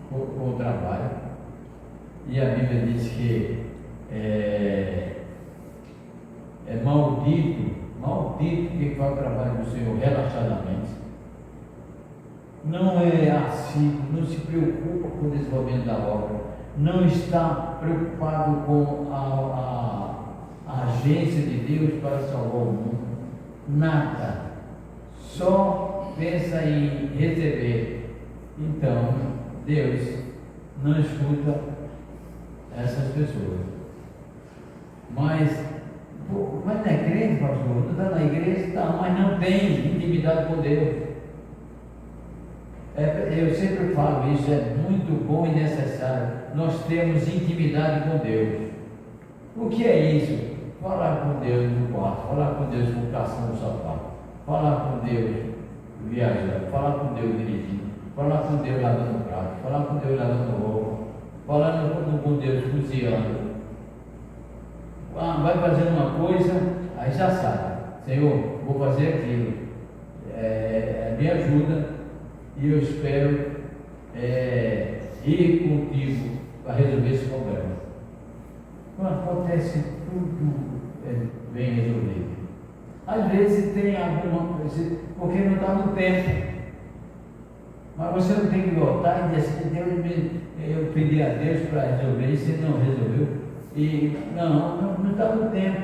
com o trabalho. E a Bíblia diz que é maldito quem faz o trabalho do Senhor relaxadamente. Não é assim, não se preocupa com o desenvolvimento da obra, não está preocupado com a agência de Deus para salvar o mundo, nada, só pensa em receber. Então, Deus não escuta essas pessoas. Mas não é crente, pastor? Não está na igreja? Está, mas não tem intimidade com Deus. Eu sempre falo isso, é muito bom e necessário. Nós temos intimidade com Deus. O que é isso? Falar com Deus no quarto, falar com Deus com caçando o sapato, falar com Deus viajando, falar com Deus dirigindo, falar com Deus lavando prato, falar com Deus lavando roupa, falando com Deus cozinhando. Vai fazendo uma coisa, aí já sabe, Senhor, vou fazer aquilo, me ajuda e eu espero ir contigo para resolver esse problema. Quando acontece tudo bem resolvido. Às vezes tem alguma coisa, porque não está no tempo. Mas você não tem que voltar e dizer assim, eu pedi a Deus para resolver isso e não resolveu. E não está no tempo.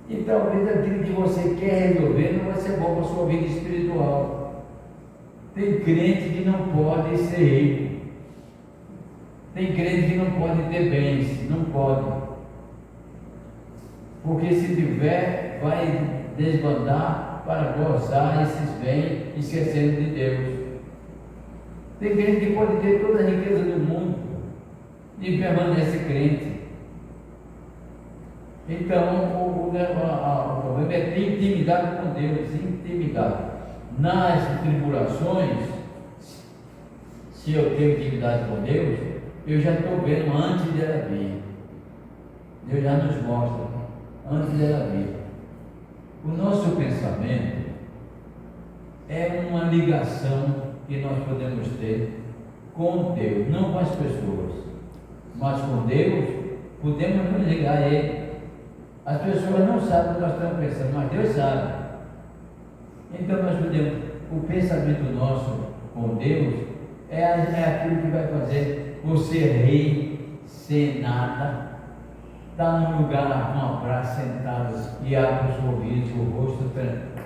E talvez aquilo que você quer resolver não vai ser bom para a sua vida espiritual. Tem crente que não pode ser rico. Tem crente que não pode ter bens. Não pode. Porque se tiver, vai desbandar para gozar esses bens, esquecendo de Deus. Tem crente que pode ter toda a riqueza do mundo e permanece crente. Então, o problema é ter intimidade com Deus, intimidade. Nas tribulações, se eu tenho intimidade com Deus, eu já estou vendo antes dela vir. Deus já nos mostra antes dela vir. O nosso pensamento é uma ligação que nós podemos ter com Deus, não com as pessoas, mas com Deus, podemos nos ligar a Ele. As pessoas não sabem o que nós estamos pensando, mas Deus sabe. Então nós podemos, o pensamento nosso com Deus é aquilo que vai fazer você rir sem nada, estar num lugar, numa praça, sentado e abre o sorriso, o rosto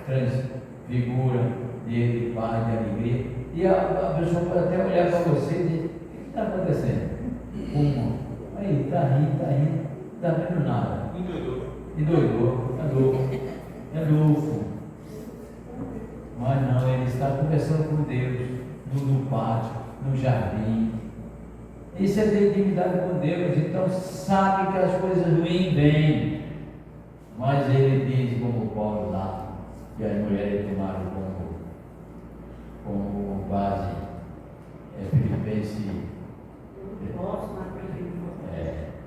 transfigura de paz, de alegria, e a pessoa pode até olhar para você e dizer: o que está acontecendo? Aí, está rindo, não está vendo nada. Endoidou, é louco. Mas não, ele está conversando com Deus no pátio, no jardim. Isso é ter intimidade com Deus. Então sabe que as coisas ruins vêm, mas ele diz, como Paulo lá, que as mulheres tomaram como base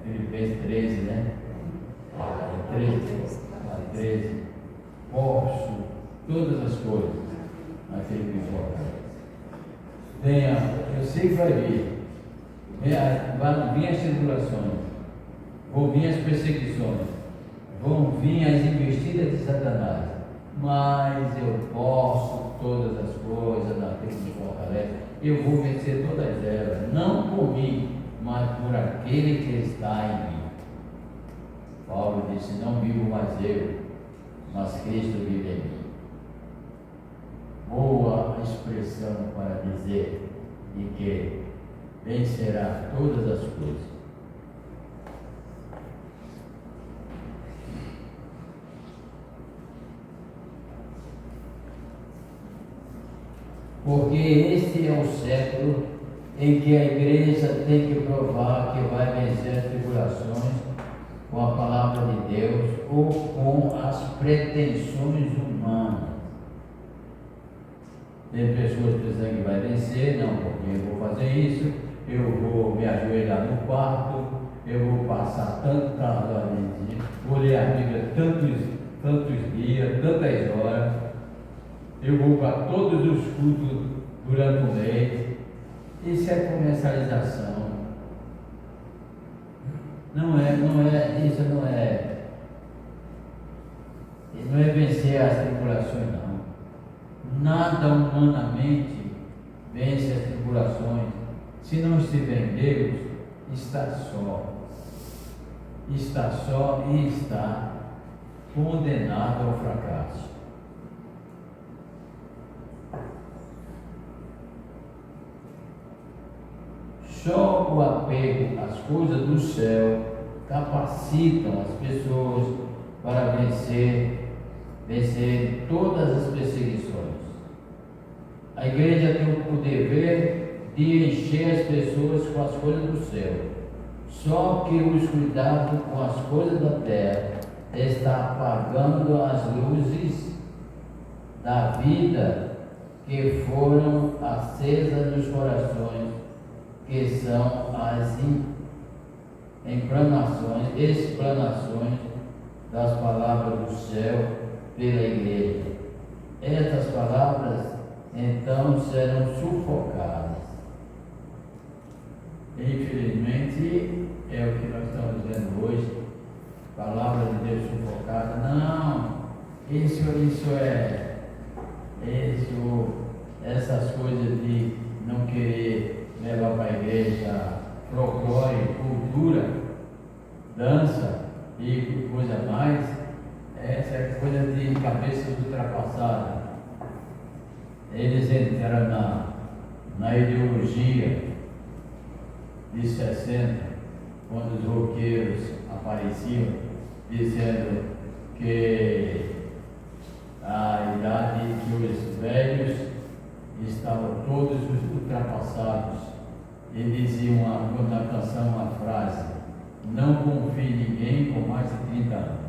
Filipenses 13, né? 13. Posso todas as coisas naquele que me fortalece. Venha, eu sei que vai vir. Vão vir as tribulações, vão vir as perseguições, vão vir as investidas de Satanás, mas eu posso todas as coisas naquele que me fortalece. Eu vou vencer todas elas, não por mim, mas por aquele que está em mim. Paulo disse: não vivo mais eu, mas Cristo vive em mim. Boa expressão para dizer de que vencerá todas as coisas. Porque este é o século em que a igreja tem que provar que vai vencer as tribulações com a palavra de Deus ou com as pretensões humanas. Tem pessoas pensando que vai vencer, não, porque eu vou fazer isso, eu vou me ajoelhar no quarto, eu vou passar tantas horas, vou ler a Bíblia tantos dias, tantas horas, eu vou para todos os cultos durante o mês. Isso é comercialização. Isso não é vencer as tribulações, não. Nada humanamente vence as tribulações. Se não estiver em Deus, está só. Está só e está condenado ao fracasso. Só o apego às coisas do céu capacitam as pessoas para vencer todas as perseguições. A igreja tem o dever de encher as pessoas com as coisas do céu. Só que os cuidados com as coisas da terra está apagando as luzes da vida que foram acesas nos corações, que são as explanações das palavras do céu pela igreja. Estas palavras então serão sufocadas. Infelizmente é o que nós estamos vendo hoje, palavra de Deus sufocada. Não, essas coisas de não querer levar para a igreja folclore, cultura, dança e coisa mais, essa é coisa de cabeças ultrapassadas. Eles entraram na ideologia de 60, quando os roqueiros apareciam, dizendo que a idade que os velhos estavam todos ultrapassados, e diziam na canção uma frase: não confie em ninguém com mais de 30 anos.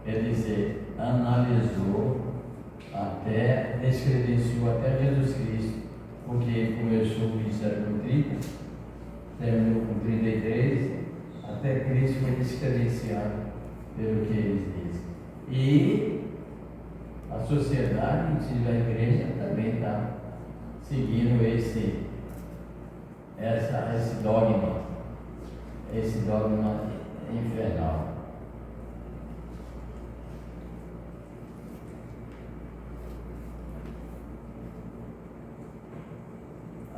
Quer dizer, analisou até, descredenciou até Jesus Cristo, porque ele começou o ministério com 30, terminou com 33, até Cristo foi descredenciado pelo que eles dizem. E a sociedade, inclusive a igreja, também está seguindo esse dogma infernal.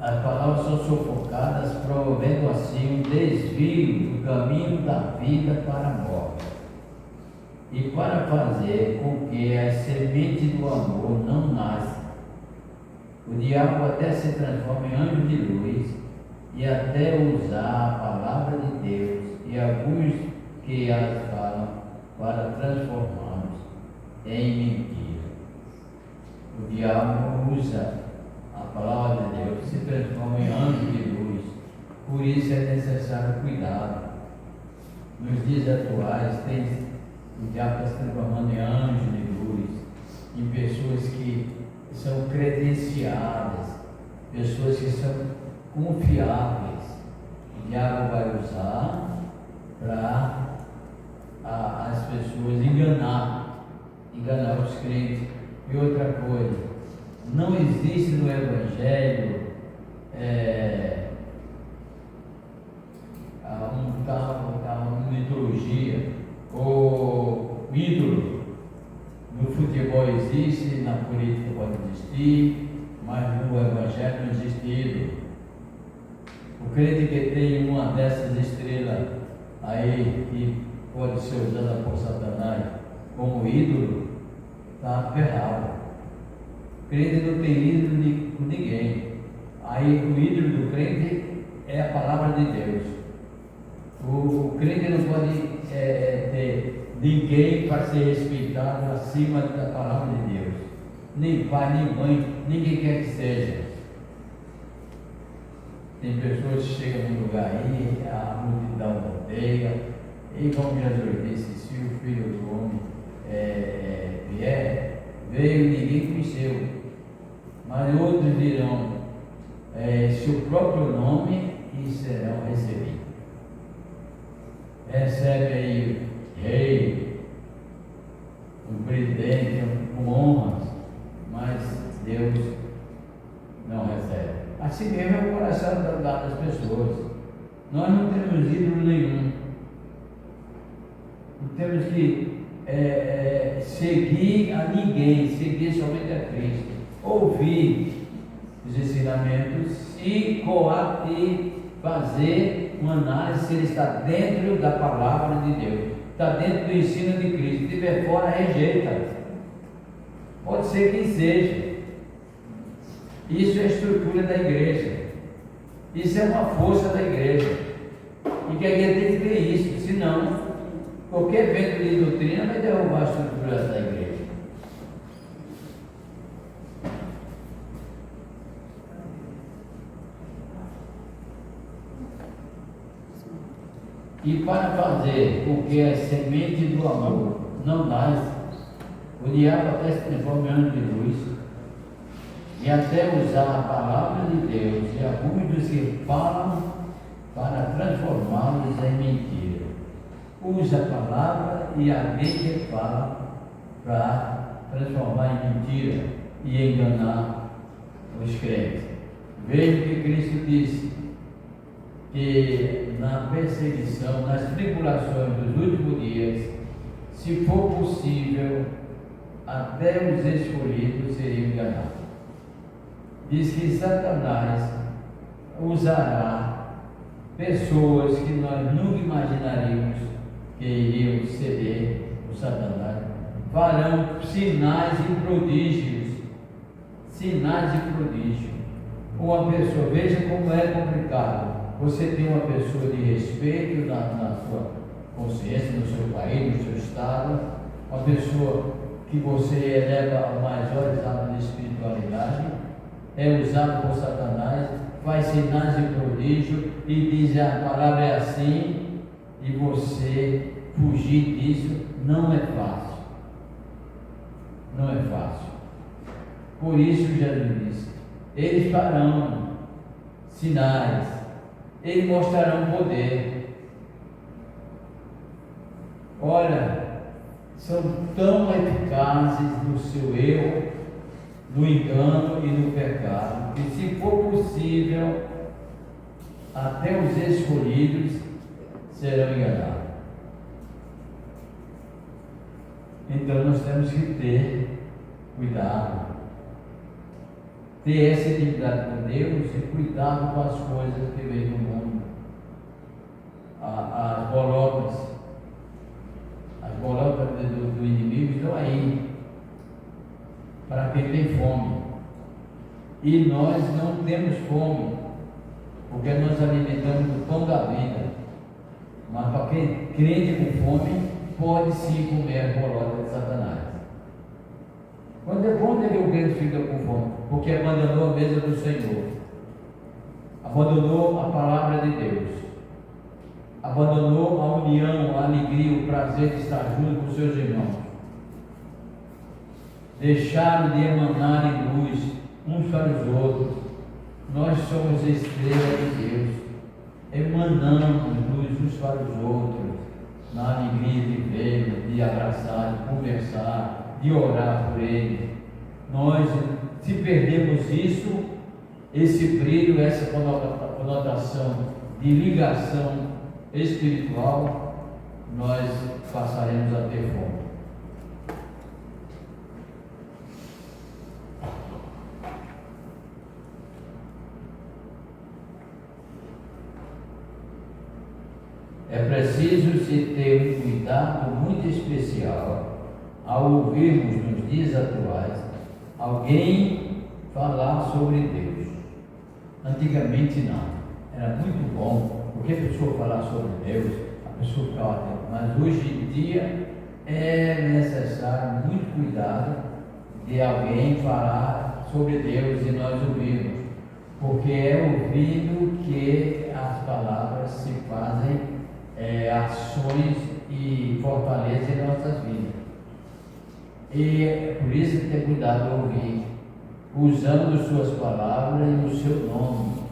As palavras são sufocadas, promovendo assim um desvio do caminho da vida para a morte. E para fazer com que a semente do amor não nasça, o diabo até se transforma em anjo de luz e até usar a palavra de Deus e alguns que as falam para transformá-los em mentira. O diabo usa a palavra de Deus, se transforma em anjo de luz. Por isso é necessário cuidado. Nos dias atuais, o diabo está se transformando em anjo de luz, em pessoas que são credenciadas, pessoas que são confiáveis. O diabo vai usar para as pessoas enganar os crentes. E outra coisa, não existe no Evangelho uma mitologia ou ídolo. No futebol existe, na política pode existir, mas no Evangelho não existe ídolo. O crente que tem uma dessas estrelas aí, que pode ser usada por Satanás como ídolo, está ferrado. O crente não tem ídolo com ninguém. Aí o ídolo do crente é a palavra de Deus. O crente não pode ter ninguém para ser respeitado acima da palavra de Deus. Nem pai, nem mãe, ninguém quer que seja. Tem pessoas que chegam num lugar aí, a multidão rodeia, e como Jesus disse, se o Filho do Homem vier, veio e ninguém conheceu. Mas outros dirão seu próprio nome e serão recebidos. Recebe aí rei, um presidente com honras, mas Deus não recebe. Assim mesmo é o coração das pessoas. Nós não temos ídolo nenhum. Não temos que seguir a ninguém, seguir somente a Cristo. Ouvir os ensinamentos e fazer uma análise se ele está dentro da palavra de Deus, está dentro do ensino de Cristo. Se estiver fora, rejeita. Pode ser quem seja. Isso é a estrutura da igreja. Isso é uma força da igreja. E que a igreja tem que ter isso, senão qualquer vento de doutrina vai derrubar a estrutura da igreja. E para fazer com que a semente do amor não nasça, o diabo até se transforma em anjo de luz e até usar a palavra de Deus e alguns dos que falam para transformá-los em mentira. Usa a palavra e alguém que fala para transformar em mentira e enganar os crentes. Veja que Cristo disse que na perseguição, nas tribulações dos últimos dias, se for possível, até os escolhidos seriam enganados. Diz que Satanás usará pessoas que nós nunca imaginaríamos que iriam ceder o Satanás, farão sinais e prodígios. Sinais e prodígios. Uma pessoa, veja como é complicado. Você tem uma pessoa de respeito na sua consciência, no seu país, no seu estado, uma pessoa que você eleva a maior exame de espiritualidade, é usado por Satanás, faz sinais de prodígio e diz a palavra é assim, e você fugir disso não é fácil. Não é fácil. Por isso Jesus disse, eles farão sinais, eles mostrarão poder. Olha, são tão eficazes no seu erro no engano e no pecado, e se for possível, até os escolhidos serão enganados. Então nós temos que ter cuidado, ter essa intimidade com Deus e cuidado com as coisas que vêm do mundo. As bolotas do inimigo estão aí para quem tem fome, e nós não temos fome porque nós alimentamos o pão da vida. Mas para quem crente com fome pode sim comer as bolotas de Satanás. Quando é que o crente fica com fome? Porque abandonou a mesa do Senhor, abandonou a palavra de Deus, abandonou a união, a alegria, o prazer de estar junto com seus irmãos, deixaram de emanar em luz uns para os outros. Nós somos estrelas de Deus, emanamos luz uns para os outros, na alegria de vê-lo, de abraçar, de conversar, de orar por ele. Nós, se perdemos isso, esse brilho, essa conotação de ligação espiritual, nós passaremos a ter fome. É preciso se ter um cuidado muito especial ao ouvirmos nos dias atuais alguém falar sobre Deus. Antigamente não, era muito bom, porque a pessoa falar sobre Deus, a pessoa ficava atenta, mas hoje em dia é necessário muito cuidado de alguém falar sobre Deus e nós ouvirmos, porque é ouvindo que as palavras se fazem ações e fortaleza em nossas vidas. E por isso ter cuidado de ouvir, usando suas palavras e o seu nome,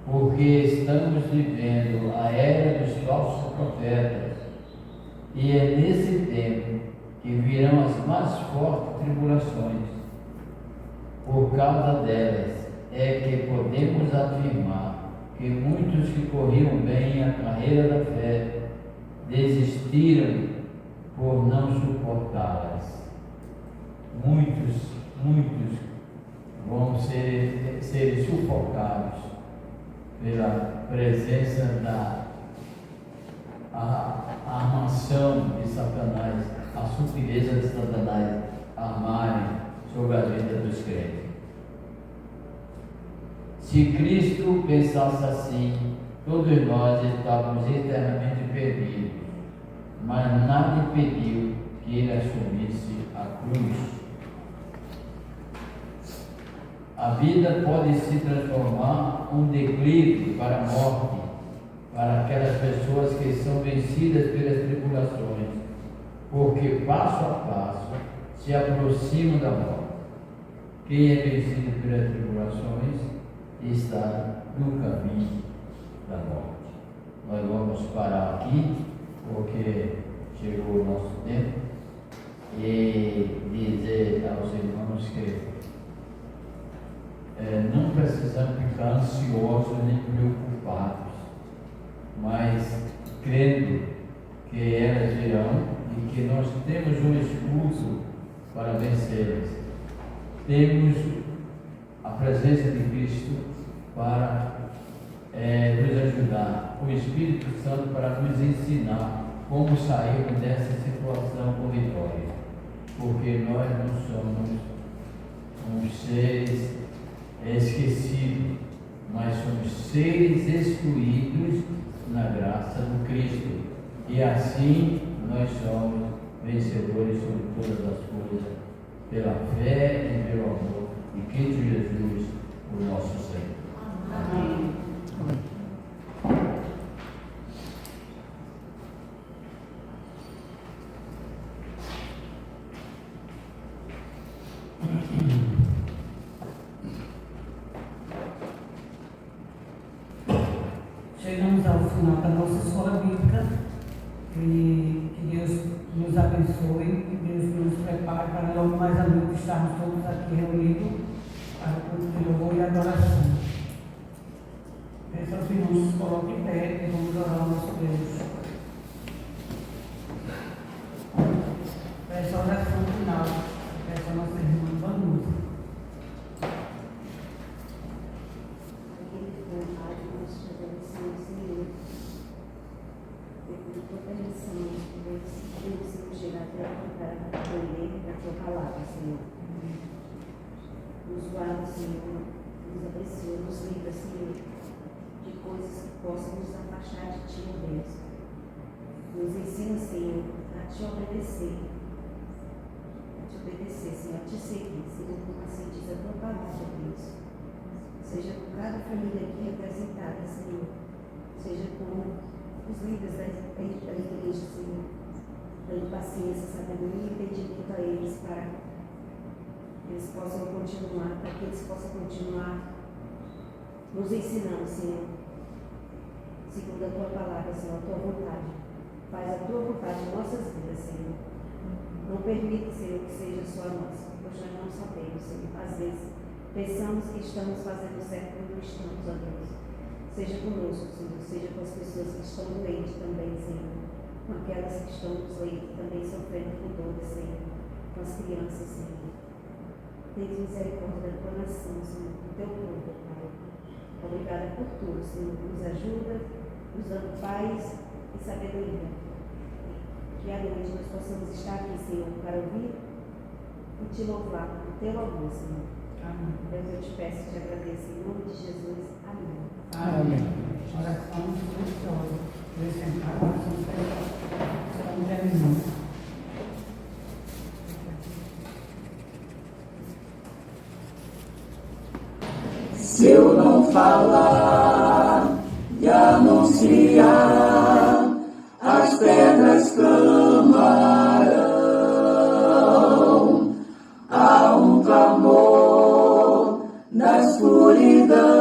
porque estamos vivendo a era dos falsos profetas, e é nesse tempo que virão as mais fortes tribulações. Por causa delas é que podemos afirmar que muitos que corriam bem a carreira da fé desistiram por não suportá-las. Muitos vão ser sufocados pela presença da armação de Satanás, a sutileza de Satanás armarem sobre a vida dos crentes. Se Cristo pensasse assim, todos nós estávamos eternamente perdidos, mas nada impediu que ele assumisse a cruz. A vida pode se transformar um declive para a morte, para aquelas pessoas que são vencidas pelas tribulações, porque passo a passo se aproximam da morte. Quem é vencido pelas tribulações está no caminho da morte. Nós vamos parar aqui, porque chegou o nosso tempo, e dizer aos irmãos que não precisamos ficar ansiosos nem preocupados, mas crendo que elas virão e que nós temos um escudo para vencê-las. Temos a presença de Cristo para nos ajudar, o Espírito Santo para nos ensinar como sairmos dessa situação com vitória, porque nós não somos uns seres esquecidos, mas somos seres excluídos na graça do Cristo, e assim nós somos vencedores sobre todas as coisas, pela fé e pelo amor de Cristo Jesus, o nosso Senhor. Amém. Chegamos ao final da nossa escola bíblica, e que Deus nos abençoe, que Deus nos prepare para logo mais a noite por estarmos todos aqui reunidos para o culto de louvor e adoração. Peço aos irmãos que se coloquem em pé e vamos orar ao nosso Deus. Peço a oração final. Peço a nossa irmã Vanusa. Nos guarda, Senhor, nos abençoa, nos livra, Senhor, de coisas que possam nos afastar de Ti, ó Deus. Nos ensina, Senhor, a Te obedecer, Senhor, a Te seguir, Senhor, como assim diz a Tua palavra, Deus. Seja com cada família aqui representada, Senhor, seja com os líderes da igreja, Senhor, dando paciência, sabedoria e entendimento a eles para eles possam continuar, para que eles possam continuar nos ensinando, Senhor, segundo a Tua palavra, Senhor, a Tua vontade. Faz a Tua vontade em nossas vidas, Senhor. Não permite, Senhor, que seja só a nossa, pois nós não sabemos, Senhor. Às vezes, pensamos que estamos fazendo certo quando não estamos, ó Deus. Seja conosco, Senhor, seja com as pessoas que estão doentes também, Senhor. Com aquelas que estão nos leitos também sofrendo com dores, Senhor. Com as crianças, Senhor. Tenha misericórdia da Tua nação, Senhor, do Teu povo, Pai. Obrigada por tudo, Senhor. Nos ajuda, nos dando paz e sabedoria. Que à noite nós possamos estar aqui, Senhor, para ouvir e Te louvar por Teu amor, Senhor. Amém. Deus, eu Te peço e Te agradeço em nome de Jesus. Amém. Amém. Oração silenciosa. Deus sentar, oração silenciosa. Estamos terminando. Se eu não falar e anunciar, as pedras clamarão. Há um clamor na escuridão,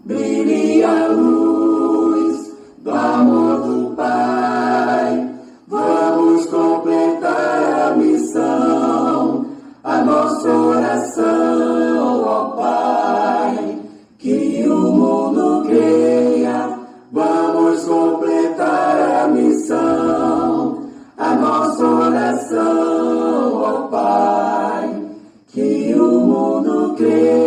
brilhe a luz do amor do Pai. Vamos completar a missão, a nossa oração, ó Pai, que o mundo creia. Vamos completar a missão, a nossa oração, ó Pai, que o mundo creia.